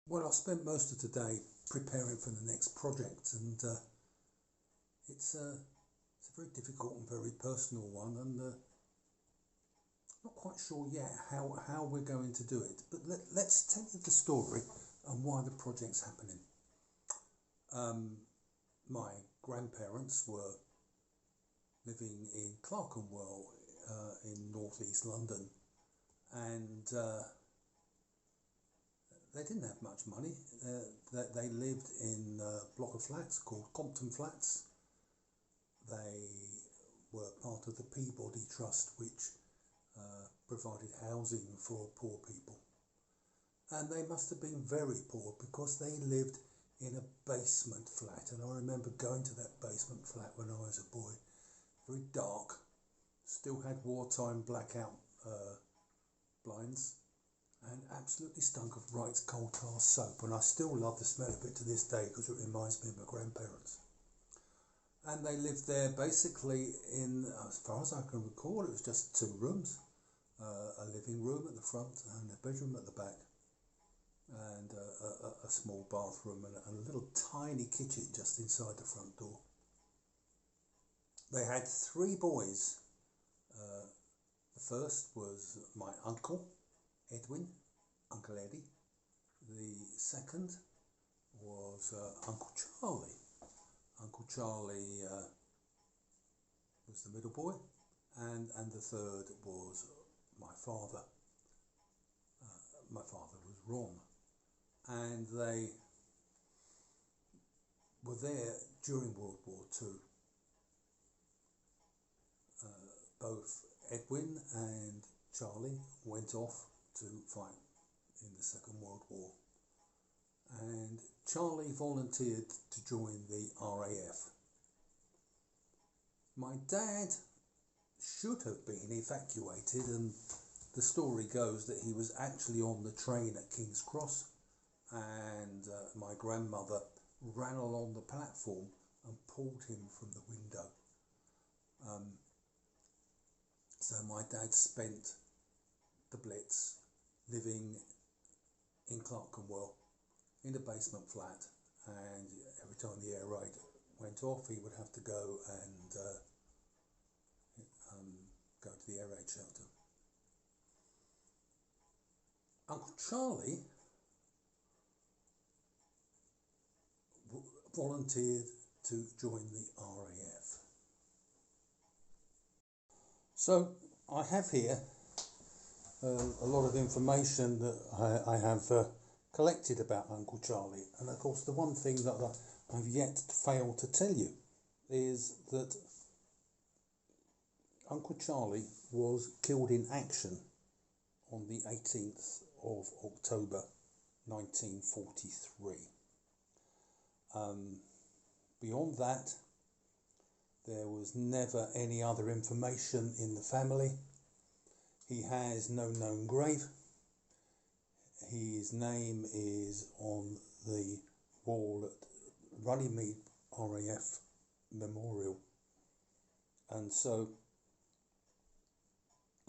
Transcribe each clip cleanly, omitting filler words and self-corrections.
Well, I spent most of today preparing for the next project, and it's a very difficult and very personal one, and not quite sure yet how we're going to do it. But let's tell you the story and why the project's happening. My grandparents were living in Clerkenwell in northeast London, and they didn't have much money. They lived in a block of flats called Compton Flats. They were part of the Peabody Trust, which provided housing for poor people. And they must have been very poor because they lived in a basement flat. And I remember going to that basement flat when I was a boy. Very dark, still had wartime blackout blinds, and absolutely stunk of Wright's coal tar soap, and I still love the smell of it to this day because it reminds me of my grandparents. And they lived there basically in, as far as I can recall, it was just two rooms, a living room at the front and a bedroom at the back, and a small bathroom and a little tiny kitchen just inside the front door. They had three boys. The first was my uncle, Edwin, Uncle Eddie. The second was Uncle Charlie. Uncle Charlie was the middle boy, and the third was my father. My father was Ron, and they were there during World War II. Both Edwin and Charlie went off to fight in the Second World War, and Charlie volunteered to join the RAF. My dad should have been evacuated, and the story goes that he was actually on the train at King's Cross, and my grandmother ran along the platform and pulled him from the window. So my dad spent the Blitz living in Clerkenwell in a basement flat, and every time the air raid went off he would have to go and go to the air raid shelter. Uncle Charlie volunteered to join the RAF. So I have here a lot of information that I have collected about Uncle Charlie, and of course the one thing that I've yet failed to tell you is that Uncle Charlie was killed in action on the 18th of October 1943. Beyond that, there was never any other information in the family. He has no known grave. His name is on the wall at Runnymede RAF Memorial. And so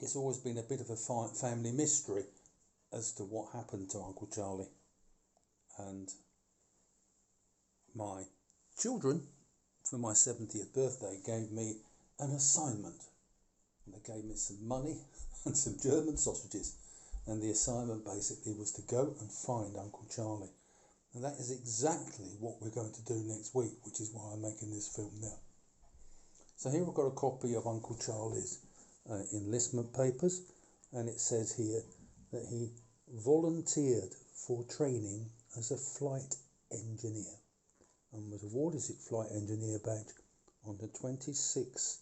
it's always been a bit of a family mystery as to what happened to Uncle Charlie. And my children, for my 70th birthday, gave me an assignment. And they gave me some money and some German sausages, and the assignment basically was to go and find Uncle Charlie. And that is exactly what we're going to do next week, which is why I'm making this film now. So here I've got a copy of Uncle Charlie's enlistment papers, and it says here that he volunteered for training as a flight engineer and was awarded his flight engineer badge on the 26th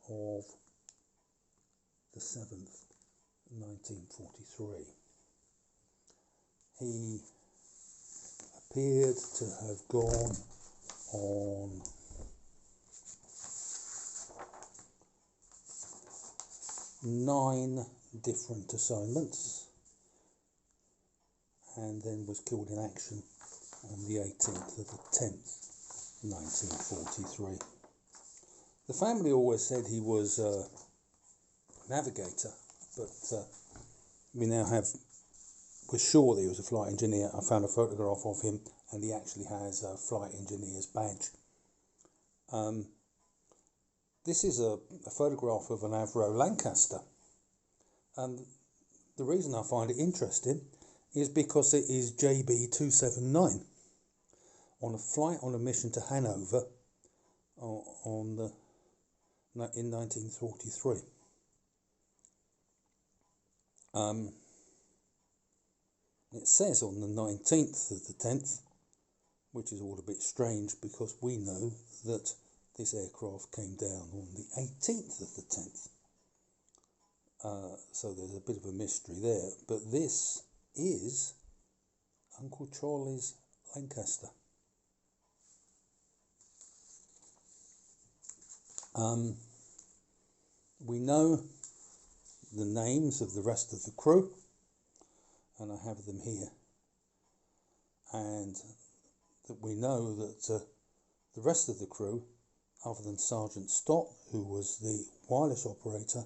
of the 7th, 1943. He appeared to have gone on nine different assignments and then was killed in action on the 18th of the 10th, 1943. The family always said he was a navigator, but we now have was sure that he was a flight engineer. I found a photograph of him, and he actually has a flight engineer's badge. This is a photograph of an Avro Lancaster, and the reason I find it interesting is because it is JB279 on a flight on a mission to Hanover in 1943. It says on the 19th of the 10th, which is all a bit strange because we know that this aircraft came down on the 18th of the 10th. So there's a bit of a mystery there. But this is Uncle Charlie's Lancaster. We know the names of the rest of the crew, and I have them here. And that we know that the rest of the crew, other than Sergeant Stott, who was the wireless operator,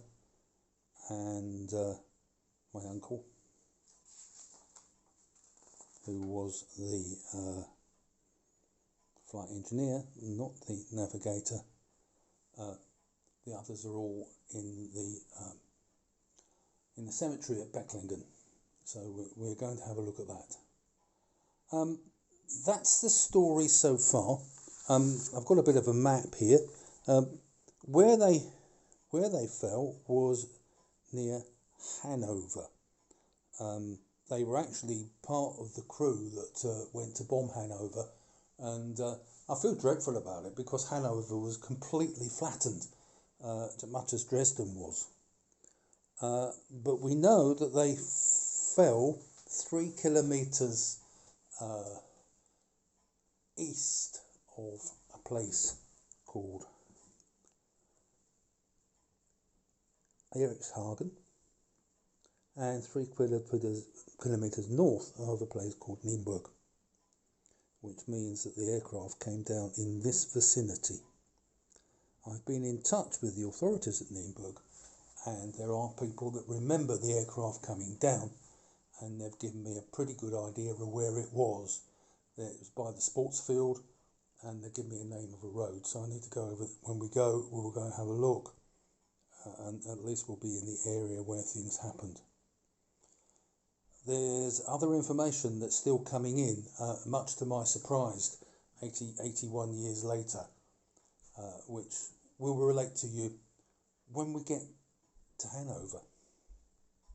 and my uncle, who was the flight engineer, not the navigator, the others are all in the cemetery at Becklingen. So we're going to have a look at that. That's the story so far. I've got a bit of a map here. Where they fell was near Hanover. They were actually part of the crew that went to bomb Hanover, and I feel dreadful about it because Hanover was completely flattened, much as Dresden was. But we know that they fell 3 kilometres east of a place called Erikshagen, and 3 kilometres north of a place called Nienburg, which means that the aircraft came down in this vicinity. I've been in touch with the authorities at Nienburg, and there are people that remember the aircraft coming down, and they've given me a pretty good idea of where it was. It was by the sports field, and they give me a name of a road, so I need to go over. When we go, we'll go and have a look, and at least we'll be in the area where things happened. There's other information that's still coming in, much to my surprise, 81 years later, which will relate to you when we get to Hanover.